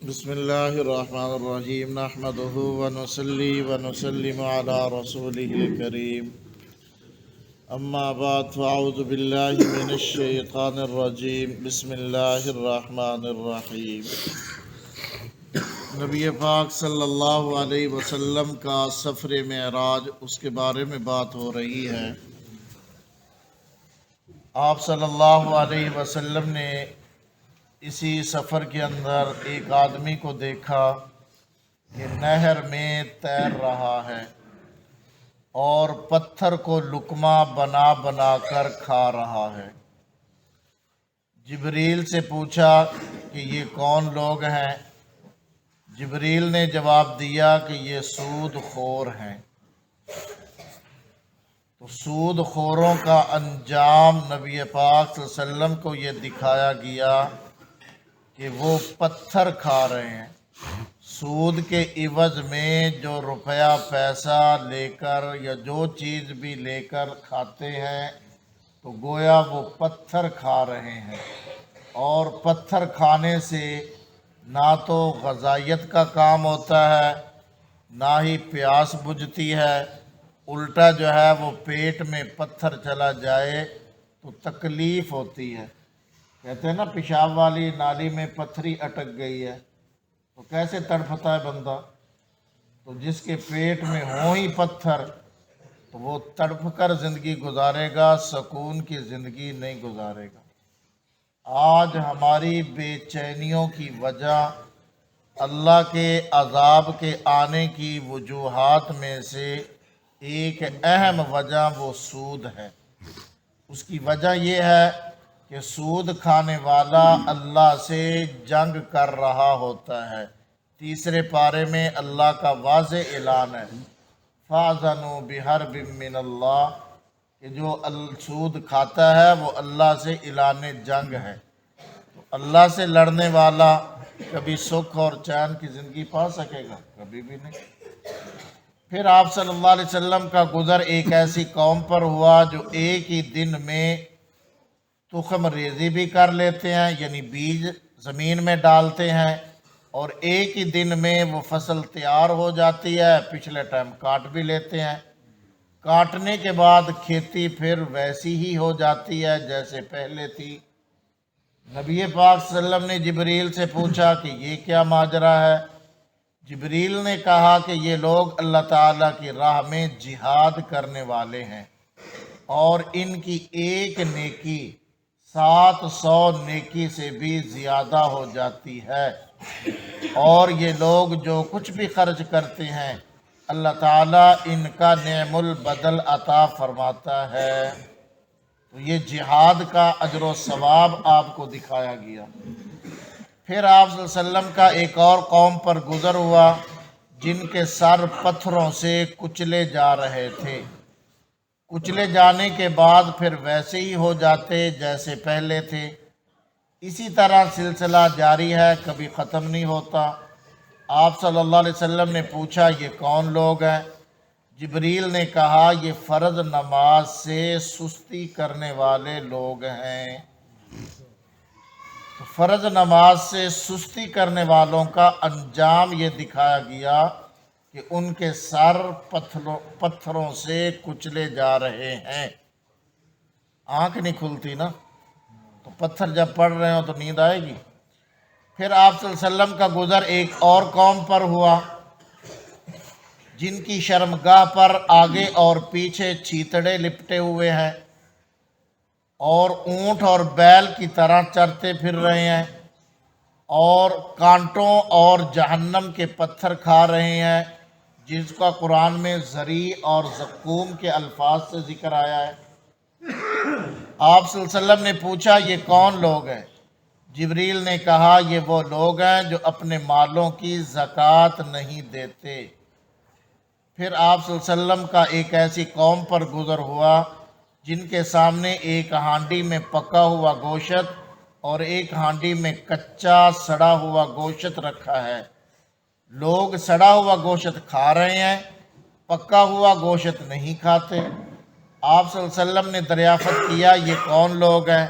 بسم اللہ الرحمن الرحیم نحمدہ ونصلی ونسلم علی رسولہ الکریم اما بعد فاعوذ باللہ من الشیطان الرجیم بسم اللہ الرحمن الرحیم۔ نبی پاک صلی اللہ علیہ وسلم کا سفر معراج، اس کے بارے میں بات ہو رہی ہے۔ آپ صلی اللہ علیہ وسلم نے اسی سفر کے اندر ایک آدمی کو دیکھا کہ نہر میں تیر رہا ہے اور پتھر کو لقمہ بنا بنا کر کھا رہا ہے۔ جبریل سے پوچھا کہ یہ کون لوگ ہیں؟ جبریل نے جواب دیا کہ یہ سود خور ہیں۔ تو سود خوروں کا انجام نبی پاک صلی اللہ علیہ وسلم کو یہ دکھایا گیا کہ وہ پتھر کھا رہے ہیں۔ سود کے عوض میں جو روپیہ پیسہ لے کر یا جو چیز بھی لے کر کھاتے ہیں تو گویا وہ پتھر کھا رہے ہیں، اور پتھر کھانے سے نہ تو غذائیت کا کام ہوتا ہے، نہ ہی پیاس بجھتی ہے، الٹا جو ہے وہ پیٹ میں پتھر چلا جائے تو تکلیف ہوتی ہے۔ کہتے ہیں نا پیشاب والی نالی میں پتھری اٹک گئی ہے تو کیسے تڑپتا ہے بندہ؟ تو جس کے پیٹ میں ہوں ہی پتھر تو وہ تڑپ کر زندگی گزارے گا، سکون کی زندگی نہیں گزارے گا۔ آج ہماری بے چینیوں کی وجہ، اللہ کے عذاب کے آنے کی وجوہات میں سے ایک اہم وجہ وہ سود ہے۔ اس کی وجہ یہ ہے کہ سود کھانے والا اللہ سے جنگ کر رہا ہوتا ہے۔ تیسرے پارے میں اللہ کا واضح اعلان ہے، فَأَذَنُوا بِحَرْبٍ مِّنَ اللَّهِ، کہ جو سود کھاتا ہے وہ اللہ سے اعلان جنگ ہے۔ تو اللہ سے لڑنے والا کبھی سکھ اور چین کی زندگی پا سکے گا؟ کبھی بھی نہیں۔ پھر آپ صلی اللہ علیہ وسلم کا گزر ایک ایسی قوم پر ہوا جو ایک ہی دن میں تخم ریزی بھی کر لیتے ہیں، یعنی بیج زمین میں ڈالتے ہیں، اور ایک ہی دن میں وہ فصل تیار ہو جاتی ہے، پچھلے ٹائم کاٹ بھی لیتے ہیں۔ کاٹنے کے بعد کھیتی پھر ویسی ہی ہو جاتی ہے جیسے پہلے تھی۔ نبی پاک صلی اللہ علیہ وسلم نے جبریل سے پوچھا کہ یہ کیا ماجرا ہے؟ جبریل نے کہا کہ یہ لوگ اللہ تعالیٰ کی راہ میں جہاد کرنے والے ہیں، اور ان کی ایک نیکی 700 نیکی سے بھی زیادہ ہو جاتی ہے، اور یہ لوگ جو کچھ بھی خرچ کرتے ہیں اللہ تعالیٰ ان کا نعم البدل عطا فرماتا ہے۔ تو یہ جہاد کا اجر و ثواب آپ کو دکھایا گیا۔ پھر آپ صلی اللہ علیہ وسلم کا ایک اور قوم پر گزر ہوا جن کے سر پتھروں سے کچلے جا رہے تھے۔ کچلے جانے کے بعد پھر ویسے ہی ہو جاتے جیسے پہلے تھے۔ اسی طرح سلسلہ جاری ہے، کبھی ختم نہیں ہوتا۔ آپ صلی اللہ علیہ وسلم نے پوچھا یہ کون لوگ ہیں؟ جبریل نے کہا یہ فرض نماز سے سستی کرنے والے لوگ ہیں۔ تو فرض نماز سے سستی کرنے والوں کا انجام یہ دکھایا گیا کہ ان کے سر پتھروں سے کچلے جا رہے ہیں۔ آنکھ نہیں کھلتی نا، تو پتھر جب پڑ رہے ہوں تو نیند آئے گی؟ پھر آپ صلی اللہ علیہ وسلم کا گزر ایک اور قوم پر ہوا جن کی شرمگاہ پر آگے اور پیچھے چیتڑے لپٹے ہوئے ہیں، اور اونٹ اور بیل کی طرح چرتے پھر رہے ہیں، اور کانٹوں اور جہنم کے پتھر کھا رہے ہیں، جس کا قرآن میں زری اور زقوم کے الفاظ سے ذکر آیا ہے۔ آپ صلی اللہ علیہ وسلم نے پوچھا یہ کون لوگ ہیں؟ جبریل نے کہا یہ وہ لوگ ہیں جو اپنے مالوں کی زکوٰۃ نہیں دیتے۔ پھر آپ صلی اللہ علیہ وسلم کا ایک ایسی قوم پر گزر ہوا جن کے سامنے ایک ہانڈی میں پکا ہوا گوشت اور ایک ہانڈی میں کچا سڑا ہوا گوشت رکھا ہے۔ لوگ سڑا ہوا گوشت کھا رہے ہیں، پکا ہوا گوشت نہیں کھاتے۔ آپ صلی اللہ علیہ وسلم نے دریافت کیا یہ کون لوگ ہیں؟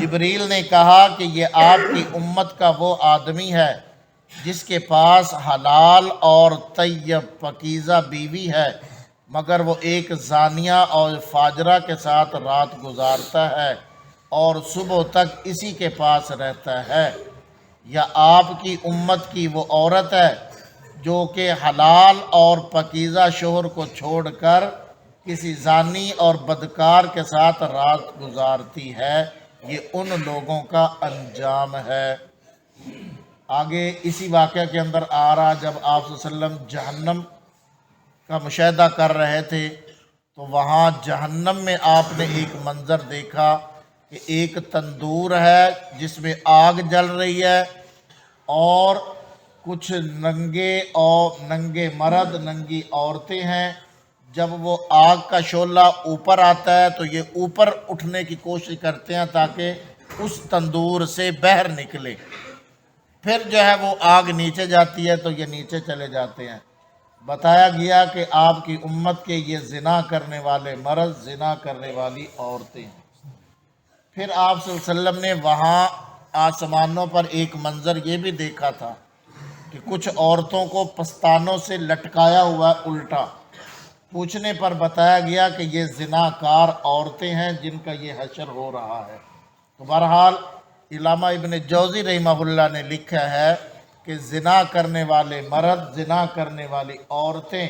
جبریل نے کہا کہ یہ آپ کی امت کا وہ آدمی ہے جس کے پاس حلال اور طیب پاکیزہ بیوی ہے مگر وہ ایک زانیہ اور فاجرہ کے ساتھ رات گزارتا ہے اور صبح تک اسی کے پاس رہتا ہے، یا آپ کی امت کی وہ عورت ہے جو کہ حلال اور پاکیزہ شوہر کو چھوڑ کر کسی زانی اور بدکار کے ساتھ رات گزارتی ہے، یہ ان لوگوں کا انجام ہے۔ آگے اسی واقعہ کے اندر آ رہا، جب آپ صلی اللہ علیہ وسلم جہنم کا مشاہدہ کر رہے تھے تو وہاں جہنم میں آپ نے ایک منظر دیکھا کہ ایک تندور ہے جس میں آگ جل رہی ہے اور کچھ ننگے مرد ننگی عورتیں ہیں۔ جب وہ آگ کا شعلہ اوپر آتا ہے تو یہ اوپر اٹھنے کی کوشش کرتے ہیں تاکہ اس تندور سے باہر نکلے، پھر جو ہے وہ آگ نیچے جاتی ہے تو یہ نیچے چلے جاتے ہیں۔ بتایا گیا کہ آپ کی امت کے یہ زنا کرنے والے مرد، زنا کرنے والی عورتیں ہیں۔ پھر آپ صلی اللہ علیہ وسلم نے وہاں آسمانوں پر ایک منظر یہ بھی دیکھا تھا کہ کچھ عورتوں کو پستانوں سے لٹکایا ہوا الٹا، پوچھنے پر بتایا گیا کہ یہ زناکار عورتیں ہیں جن کا یہ حشر ہو رہا ہے۔ تو بہرحال علامہ ابن جوزی رحمہ اللہ نے لکھا ہے کہ زنا کرنے والے مرد، زنا کرنے والی عورتیں،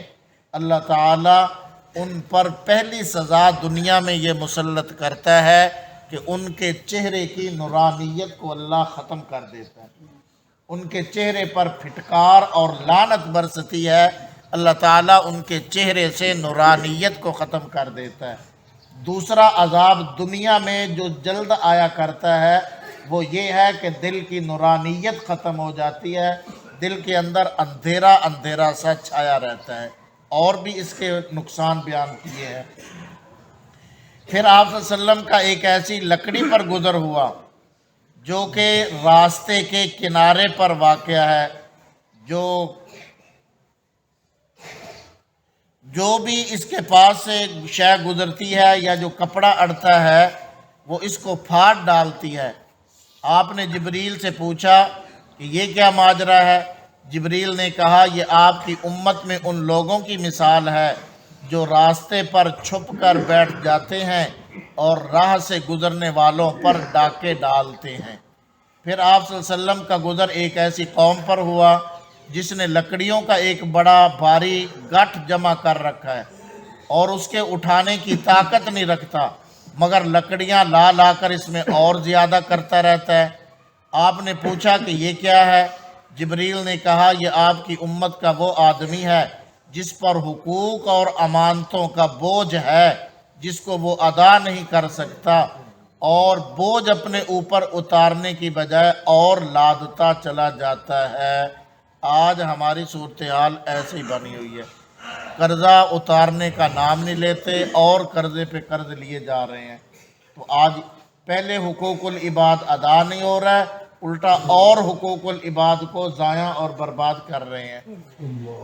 اللہ تعالیٰ ان پر پہلی سزا دنیا میں یہ مسلط کرتا ہے کہ ان کے چہرے کی نورانیت کو اللہ ختم کر دیتا ہے، ان کے چہرے پر پھٹکار اور لعنت برستی ہے، اللہ تعالیٰ ان کے چہرے سے نورانیت کو ختم کر دیتا ہے۔ دوسرا عذاب دنیا میں جو جلد آیا کرتا ہے وہ یہ ہے کہ دل کی نورانیت ختم ہو جاتی ہے، دل کے اندر اندھیرا اندھیرا سا چھایا رہتا ہے، اور بھی اس کے نقصان بیان کیے ہیں۔ پھر آپ صلی اللہ علیہ وسلم کا ایک ایسی لکڑی پر گزر ہوا جو کہ راستے کے کنارے پر واقع ہے، جو بھی اس کے پاس سے شے گزرتی ہے یا جو کپڑا اڑتا ہے وہ اس کو پھاڑ ڈالتی ہے۔ آپ نے جبریل سے پوچھا کہ یہ کیا ماجرا ہے؟ جبریل نے کہا یہ آپ کی امت میں ان لوگوں کی مثال ہے جو راستے پر چھپ کر بیٹھ جاتے ہیں اور راہ سے گزرنے والوں پر ڈاکے ڈالتے ہیں۔ پھر آپ صلی اللہ علیہ وسلم کا گزر ایک ایسی قوم پر ہوا جس نے لکڑیوں کا ایک بڑا بھاری گٹھ جمع کر رکھا ہے اور اس کے اٹھانے کی طاقت نہیں رکھتا، مگر لکڑیاں لا لا کر اس میں اور زیادہ کرتا رہتا ہے۔ آپ نے پوچھا کہ یہ کیا ہے؟ جبریل نے کہا یہ آپ کی امت کا وہ آدمی ہے جس پر حقوق اور امانتوں کا بوجھ ہے جس کو وہ ادا نہیں کر سکتا، اور بوجھ اپنے اوپر اتارنے کی بجائے اور لادتا چلا جاتا ہے۔ آج ہماری صورتحال ایسی بنی ہوئی ہے، قرضہ اتارنے کا نام نہیں لیتے اور قرضے پہ قرض لیے جا رہے ہیں۔ تو آج پہلے حقوق العباد ادا نہیں ہو رہا ہے، الٹا اور حقوق العباد کو ضائع اور برباد کر رہے ہیں۔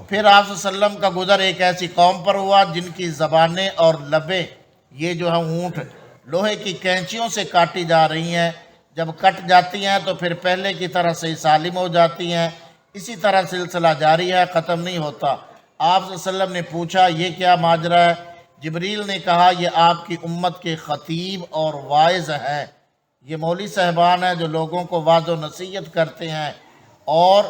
پھر آپ صلی اللہ علیہ وسلم کا گزر ایک ایسی قوم پر ہوا جن کی زبانیں اور لبیں، یہ جو ہے اونٹ، لوہے کی کینچیوں سے کاٹی جا رہی ہیں، جب کٹ جاتی ہیں تو پھر پہلے کی طرح سے سالم ہو جاتی ہیں، اسی طرح سلسلہ جاری ہے، ختم نہیں ہوتا۔ آپ صلی اللہ علیہ وسلم نے پوچھا یہ کیا ماجرا ہے؟ جبریل نے کہا یہ آپ کی امت کے خطیب اور واعظ ہیں، یہ مولوی صاحبان ہیں جو لوگوں کو وعظ و نصیحت کرتے ہیں اور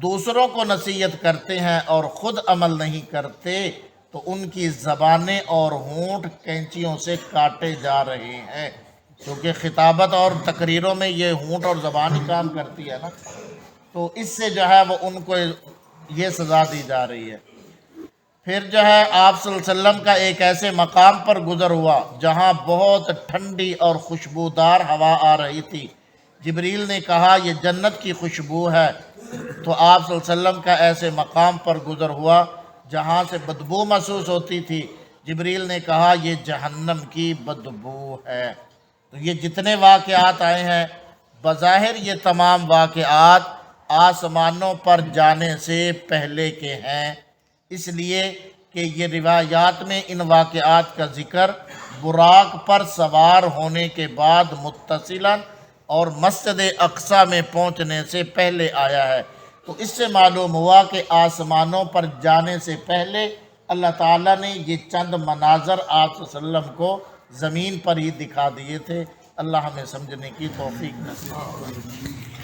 دوسروں کو نصیحت کرتے ہیں اور خود عمل نہیں کرتے، تو ان کی زبانیں اور ہونٹ کینچیوں سے کاٹے جا رہے ہیں، کیونکہ خطابت اور تقریروں میں یہ ہونٹ اور زبان ہی کام کرتی ہے نا، تو اس سے جو ہے وہ ان کو یہ سزا دی جا رہی ہے۔ پھر جو ہے آپ صلی اللہ علیہ وسلم کا ایک ایسے مقام پر گزر ہوا جہاں بہت ٹھنڈی اور خوشبودار ہوا آ رہی تھی۔ جبریل نے کہا یہ جنت کی خوشبو ہے، تو آپ صلی اللہ علیہ وسلم کا ایسے مقام پر گزر ہوا جہاں سے بدبو محسوس ہوتی تھی۔ جبریل نے کہا یہ جہنم کی بدبو ہے۔ تو یہ جتنے واقعات آئے ہیں بظاہر یہ تمام واقعات آسمانوں پر جانے سے پہلے کے ہیں، اس لیے کہ یہ روایات میں ان واقعات کا ذکر براق پر سوار ہونے کے بعد متصلاً اور مسجد اقصیٰ میں پہنچنے سے پہلے آیا ہے، تو اس سے معلوم ہوا کہ آسمانوں پر جانے سے پہلے اللہ تعالیٰ نے یہ چند مناظر آپ صلی اللہ علیہ وسلم کو زمین پر ہی دکھا دیے تھے۔ اللہ ہمیں سمجھنے کی توفیق نصیب فرمائے۔